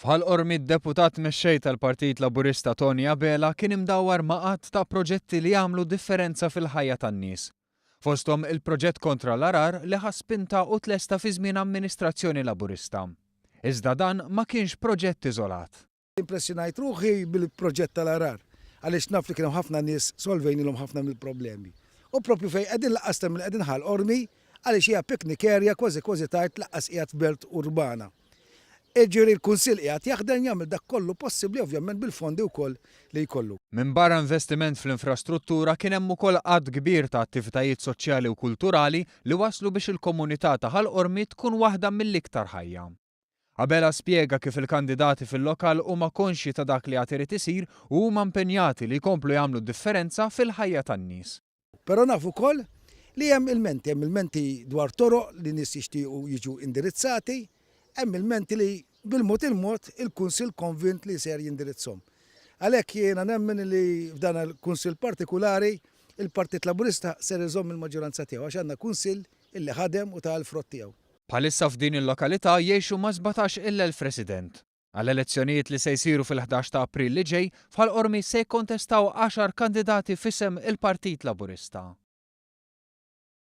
F'ħal-qormi d-deputat mexxej tal-Partit Laburista Tony Abela kien imdawwar maqat ta' proġetti li jagħmlu differenza fil-ħajja tan-nies. Fosthom il-proġett kontra l-arar li ħaspinta u tlesta fi żmien amministrazzjoni Laburista. Iżda dan ma kienx proġett iżolat. Impressjonajt ruħi bil-proġett tal-arar, għaliex naf li kienu ħafna nies solvejnilhom ħafna mill-problemi. U propju fejn qegħdin laqqas mill qegħdin ħal-qormi għaliex hija picnic area kważi tajt laqqas qiegħed belt urbana. Ġieri l-Kunsill qiegħed jaħdem jagħmel dak kollu possibbli ovvjament bil-fondi wkoll li jkollu. Minn barra investiment fl-infrastruttura kien hemm ukoll qatt kbir ta' attivitajiet soċjali u kulturali li waslu biex il-komunità ta' ħal-qormi tkun waħda mill-iktar ħajja. Abela spjega kif il-kandidati fil-lokal huma konxji ta' dak li għad irid isir u huma impenjati li jkomplu jagħmlu differenza fil-ħajja tan-nies. Però nafu wkoll li hemm il-menti dwar toroq li nies jixtiequ jiġu indirizzati, hemm il-menti li bil-mod il-Kunsill konvint li ser jindirizzhom. Għalhekk jiena nemmen li f'dan il-Kunsill partikulari il-Partit Laburista ser iżomm il-maġġoranza tiegħu għax għandna kunsill illi ħadem u ta' l-frott tiegħu. Bħalissa f'din il-lokalità jgħixu ma' 17 resident. Għall-elezzjonijiet li se jsiru fil-11 ta' April li ġej, f'ħal-qormi se jkontestaw 10 kandidati f'isem il-Partit Laburista.